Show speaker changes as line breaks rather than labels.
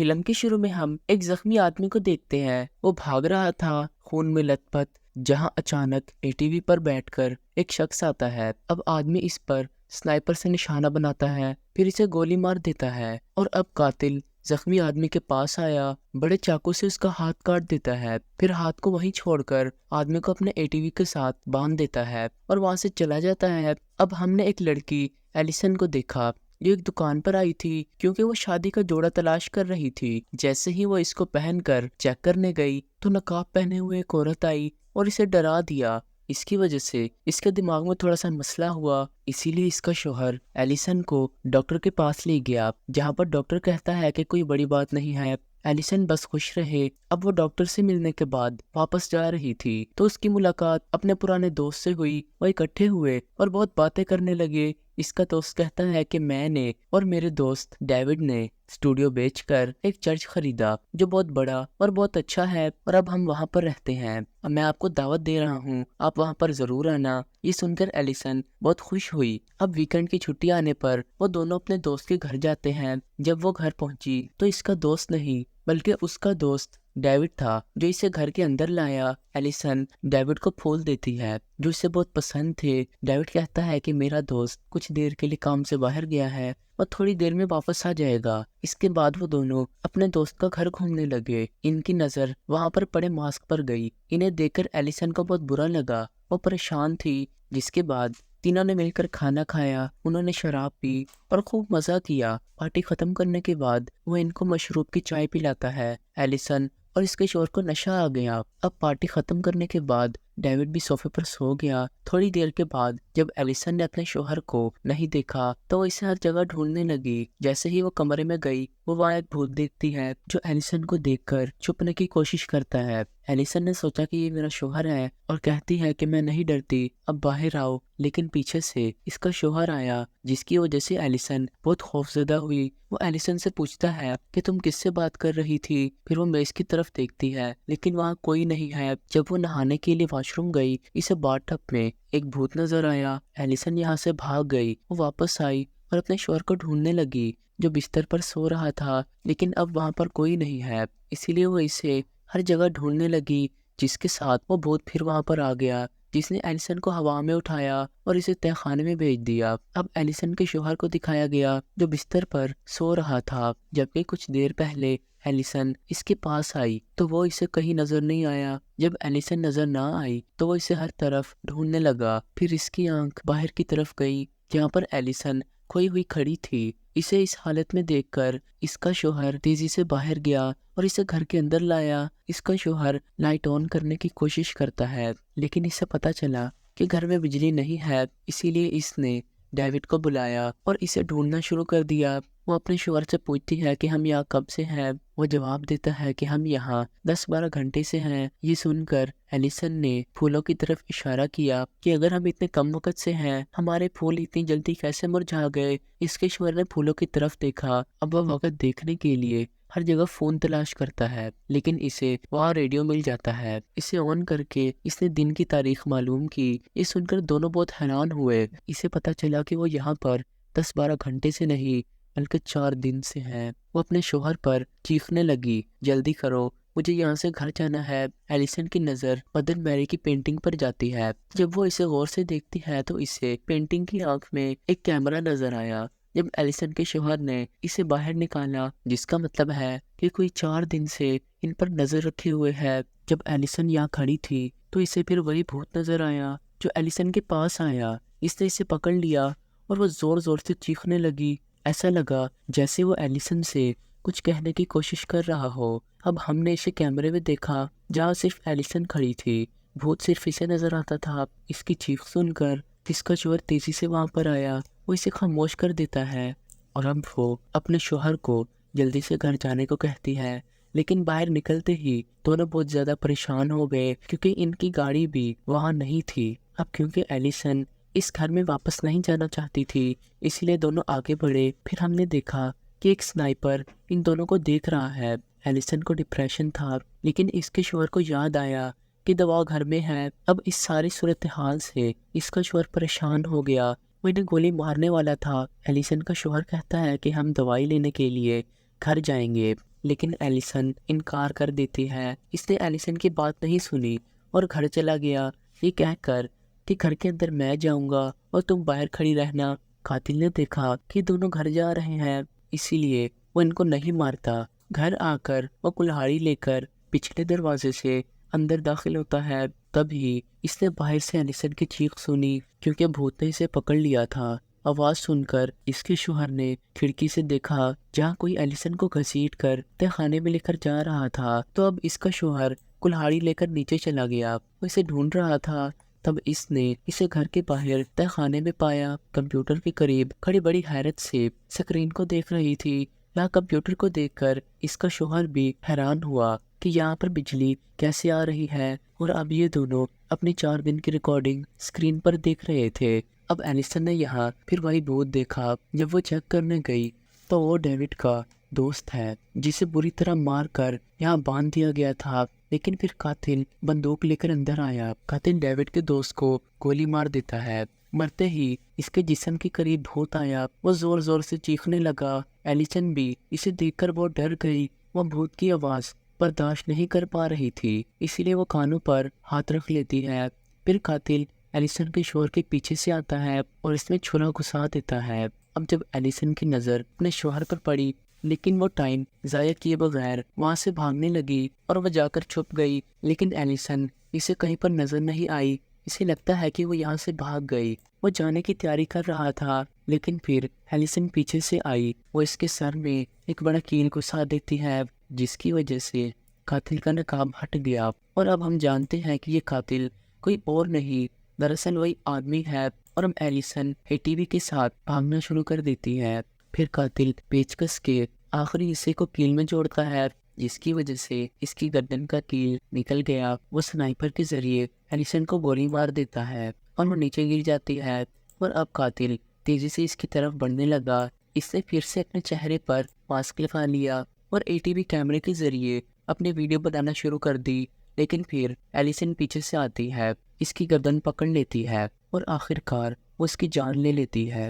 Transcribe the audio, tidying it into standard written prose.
Film کے شروع میں ہم ایک زخمی آدمی کو دیکھتے ہیں۔ وہ بھاگ رہا تھا خون میں لت پت، جہاں اچانک اے ٹی وی پر بیٹھ کر ایک شخص آتا ہے۔ اب آدمی اس پر سنائپر سے نشانہ بناتا ہے، پھر اسے گولی مار دیتا ہے، اور اب قاتل زخمی آدمی کے پاس آیا بڑے چاقو سے اس کا ہاتھ کاٹ دیتا ہے، پھر ہاتھ کو وہیں چھوڑ کر آدمی کو اپنے اے ٹی وی کے ساتھ باندھ دیتا ہے اور وہاں سے چلا جاتا ہے۔ اب ہم نے ایک لڑکی ایلیسن کو دیکھا جو ایک دکان پر آئی تھی کیونکہ وہ شادی کا جوڑا تلاش کر رہی تھی۔ جیسے ہی وہ اس کو پہن کر چیک کرنے گئی تو نقاب پہنے ہوئے ایک عورت آئی اور اسے ڈرا دیا۔ اس کی وجہ سے اس کے دماغ میں تھوڑا سا مسئلہ ہوا، اسی لیے اس کا شوہر ایلیسن کو ڈاکٹر کے پاس لے گیا، جہاں پر ڈاکٹر کہتا ہے کہ کوئی بڑی بات نہیں ہے، ایلیسن بس خوش رہے۔ اب وہ ڈاکٹر سے ملنے کے بعد واپس جا رہی تھی تو اس کی ملاقات اپنے پرانے دوست سے ہوئی۔ وہ اکٹھے ہوئے اور بہت باتیں کرنے لگے۔ اس کا دوست کہتا ہے کہ میں نے اور میرے دوست ڈیوڈ نے اسٹوڈیو بیچ کر ایک چرچ خریدا جو بہت بڑا اور بہت اچھا ہے، اور اب ہم وہاں پر رہتے ہیں۔ اب میں آپ کو دعوت دے رہا ہوں، آپ وہاں پر ضرور آنا۔ یہ سن کر ایلیسن بہت خوش ہوئی۔ اب ویکنڈ کی چھٹی آنے پر وہ دونوں اپنے دوست کے گھر جاتے ہیں۔ جب وہ گھر پہنچی تو اس کا دوست نہیں بلکہ اس کا دوست ڈیوڈ تھا جو اسے گھر کے اندر لایا۔ ایلیسن ڈیوڈ کو پھول دیتی ہے جو اسے بہت پسند تھے۔ ڈیوڈ کہتا ہے کہ میرا دوست کچھ دیر کے لیے کام سے باہر گیا ہے اور تھوڑی دیر میں واپس آ جائے گا۔ اس کے بعد وہ دونوں اپنے دوست کا گھر گھومنے لگے۔ ان کی نظر وہاں پر پڑے ماسک پر گئی۔ انہیں دیکھ کر ایلیسن کو بہت برا لگا، وہ پریشان تھی۔ جس کے بعد تینوں نے مل کر کھانا کھایا، انہوں نے شراب پی اور خوب مزہ کیا۔ پارٹی ختم کرنے کے بعد وہ ان کو مشروب کی چائے پلاتا ہے۔ ایلیسن اور اس کے شوہر کو نشہ آ گیا۔ اب پارٹی ختم کرنے کے بعد ڈیوڈ بھی صوفے پر سو گیا۔ تھوڑی دیر کے بعد جب ایلیسن نے اپنے شوہر کو نہیں دیکھا تو وہ اسے ہر جگہ ڈھونڈنے لگی۔ جیسے ہی وہ کمرے میں گئی وہ وہاں ایک بھوت دیکھتی ہے جو ایلیسن کو دیکھ کر چھپنے کی کوشش کرتا ہے۔ ایلیسن نے سوچا کہ یہ میرا شوہر ہے اور کہتی ہے کہ میں نہیں ڈرتی، اب باہر آؤ، لیکن پیچھے سے اس کا شوہر آیا جس کی وجہ سے ایلیسن بہت خوفزدہ ہوئی۔ وہ ایلیسن سے پوچھتا ہے کہ تم کس سے بات کر رہی تھی؟ پھر وہ میز کی طرف دیکھتی ہے لیکن وہاں کوئی نہیں ہے۔ جب وہ نہانے کے لیے واش روم گئی اسے باتھ ٹب میں ایک بھوت نظر آیا۔ ایلیسن یہاں سے بھاگ گئی۔ وہ واپس آئی اور اپنے شوہر کو ڈھونڈنے لگی جو بستر پر سو رہا تھا، لیکن اب وہاں پر کوئی نہیں ہے، اسی لیے وہ اسے ہر جگہ ڈھونڈنے لگی۔ جس کے ساتھ وہ بھوت پھر وہاں پر آ گیا جس نے ایلیسن کو ہوا میں اٹھایا اور اسے تہہ خانے میں بھیج دیا۔ اب ایلیسن کے شوہر کو دکھایا گیا جو بستر پر سو رہا تھا، جبکہ کچھ دیر پہلے ایلیسن اس کے پاس آئی تو وہ اسے کہیں نظر نہیں آیا۔ جب ایلیسن نظر نہ آئی تو وہ اسے ہر طرف ڈھونڈنے لگا۔ پھر اس کی آنکھ باہر کی طرف گئی جہاں پر ایلیسن کھوئی ہوئی کھڑی تھی۔ اسے اس حالت میں دیکھ کر اس کا شوہر تیزی سے باہر گیا اور اسے گھر کے اندر لایا۔ اس کا شوہر لائٹ آن کرنے کی کوشش کرتا ہے لیکن اسے پتا چلا کہ گھر میں بجلی نہیں ہے، اسی لیے اس نے ڈیوڈ کو بلایا اور اسے ڈھونڈنا شروع کر دیا۔ وہ اپنے شوہر سے پوچھتی ہے کہ ہم یہاں کب سے ہیں؟ وہ جواب دیتا ہے کہ ہم یہاں 10-12 گھنٹے سے ہیں۔ یہ سن کر ایلیسن نے پھولوں کی طرف اشارہ کیا کہ اگر ہم اتنے کم وقت سے ہیں ہمارے پھول اتنی جلدی کیسے مرجھا گئے؟ اس کے شوہر نے پھولوں کی طرف دیکھا۔ اب وہ وقت دیکھنے کے لیے ہر جگہ فون تلاش کرتا ہے لیکن اسے وہاں ریڈیو مل جاتا ہے۔ اسے آن کر کے اس نے دن کی تاریخ معلوم کی۔ یہ سن کر دونوں بہت حیران ہوئے۔ اسے پتا چلا کہ وہ یہاں پر 10-12 گھنٹے سے نہیں بلکہ 4 دن سے ہیں۔ وہ اپنے شوہر پر چیخنے لگی، جلدی کرو، مجھے یہاں سے گھر جانا ہے۔ ایلیسن کی نظر مدر میری کی پینٹنگ پر جاتی ہے۔ جب وہ اسے غور سے دیکھتی ہے تو اسے پینٹنگ کی آنکھ میں ایک کیمرہ نظر آیا۔ جب ایلیسن کے شوہر نے اسے باہر نکالا جس کا مطلب ہے کہ کوئی 4 دن سے ان پر نظر رکھے ہوئے ہے۔ جب ایلیسن یہاں کھڑی تھی تو اسے پھر وہی بھوت نظر آیا جو ایلیسن کے پاس آیا۔ اس نے اسے پکڑ لیا اور وہ زور زور سے چیخنے لگی۔ ایسا لگا جیسے وہ ایلیسن سے کچھ کہنے کی کوشش کر رہا ہو۔ اب ہم نے اسے کیمرے میں دیکھا جہاں صرف ایلیسن کھڑی تھی، بھوت صرف اسے نظر آتا تھا۔ اس کی چیخ سن کر اس کا شوہر تیزی سے وہاں پر آیا، وہ اسے خاموش کر دیتا ہے اور اب وہ اپنے شوہر کو جلدی سے گھر جانے کو کہتی ہے۔ لیکن باہر نکلتے ہی دونوں بہت زیادہ پریشان ہو گئے کیونکہ ان کی گاڑی بھی وہاں نہیں تھی۔ اب کیونکہ ایلیسن اس گھر میں واپس نہیں جانا چاہتی تھی اس لیے دونوں آگے بڑھے۔ پھر ہم نے دیکھا کہ ایک سنائپر ان دونوں کو دیکھ رہا ہے۔ ایلیسن کو ڈپریشن تھا لیکن اس کے شوہر کو یاد آیا کہ دوا گھر میں ہے۔ اب اس ساری صورتحال سے اس کا شوہر پریشان ہو گیا، وہ انہیں گولی مارنے والا تھا۔ ایلیسن کا شوہر کہتا ہے کہ ہم دوائی لینے کے لیے گھر جائیں گے، لیکن ایلیسن انکار کر دیتی ہے۔ اس نے ایلیسن کی بات نہیں سنی اور گھر چلا گیا، یہ کہہ کر کہ گھر کے اندر میں جاؤں گا اور تم باہر کھڑی رہنا۔ قاتل نے دیکھا کہ دونوں گھر جا رہے ہیں، اسی لیے وہ ان کو نہیں مارتا۔ گھر آ کر وہ کلہاڑی لے کر پچھلے دروازے سے اندر داخل ہوتا ہے۔ تبھی اس نے باہر سے ایلیسن کی چیخ سنی، کیونکہ بھوت نے اسے پکڑ لیا تھا۔ آواز سن کر اس کے شوہر نے کھڑکی سے دیکھا جہاں کوئی ایلیسن کو گھسیٹ کر تہ خانے میں لے کر جا رہا تھا۔ تو اب اس کا شوہر کلہاڑی لے کر نیچے چلا گیا، وہ اسے ڈھونڈ رہا تھا۔ تب اس نے اسے گھر کے باہر تہ خانے میں پایا، کمپیوٹر کے قریب کھڑی بڑی حیرت سے سکرین کو دیکھ رہی تھی۔ یہاں کمپیوٹر کو دیکھ کر اس کا شوہر بھی حیران ہوا کہ یہاں پر بجلی کیسے آ رہی ہے، اور اب یہ دونوں اپنی 4 دن کی ریکارڈنگ اسکرین پر دیکھ رہے تھے۔ اب ایلیسن نے یہاں پھر وہی بھوت دیکھا۔ جب وہ چیک کرنے گئی تو وہ ڈیوڈ کا دوست ہے، جسے بری طرح مار کر یہاں باندھ دیا گیا تھا، لیکن پھر قاتل بندوق لے کر اندر آیا۔ قاتل ڈیوڈ کے دوست کو گولی مار دیتا ہے۔ مرتے ہی اس کے جسم کے قریب بھوت آیا، وہ زور زور سے چیخنے لگا۔ ایلیسن بھی اسے دیکھ کر بہت ڈر گئی، وہ بھوت کی آواز برداشت نہیں کر پا رہی تھی، اسی لیے وہ کانوں پر ہاتھ رکھ لیتی ہے۔ پھر قاتل ایلیسن کے شوہر کے پیچھے سے آتا ہے اور اس میں چھرا گھسا دیتا ہے۔ اب جب ایلیسن کی نظر اپنے شوہر پر پڑی، لیکن وہ ٹائم ضائع کیے بغیر وہاں سے بھاگنے لگی اور وہ جا کر چھپ گئی، لیکن ایلیسن اسے کہیں پر نظر نہیں آئی۔ اسے لگتا ہے کہ وہ یہاں سے بھاگ گئی۔ وہ جانے کی تیاری کر رہا تھا، لیکن پھر ایلیسن پیچھے سے آئی، وہ اس کے سر میں ایک بڑا کیل گھسا دیتی ہے، جس کی وجہ سے قاتل کا نقاب ہٹ گیا۔ اور اب ہم جانتے ہیں کہ یہ قاتل کوئی اور نہیں، دراصل وہی آدمی ہے، اور اب ایلیسن ٹی وی کے ساتھ بھاگنا شروع کر دیتی ہے۔ پھر قاتل پیچکس کے آخری حصے کو کیل میں جوڑتا ہے، جس کی وجہ سے اس کی گردن کا کیل نکل گیا۔ وہ سنائپر کے ذریعے ایلیسن کو گولی مار دیتا ہے اور وہ نیچے گر جاتی ہے، اور اب قاتل تیزی سے اس کی طرف بڑھنے لگا۔ اس نے پھر سے اپنے چہرے پر ماسک لگا لیا اور ATV کیمرے کے ذریعے اپنی ویڈیو بنانا شروع کر دی، لیکن پھر ایلیسن پیچھے سے آتی ہے، اس کی گردن پکڑ لیتی ہے اور آخر کار وہ اس کی جان لے لیتی ہے۔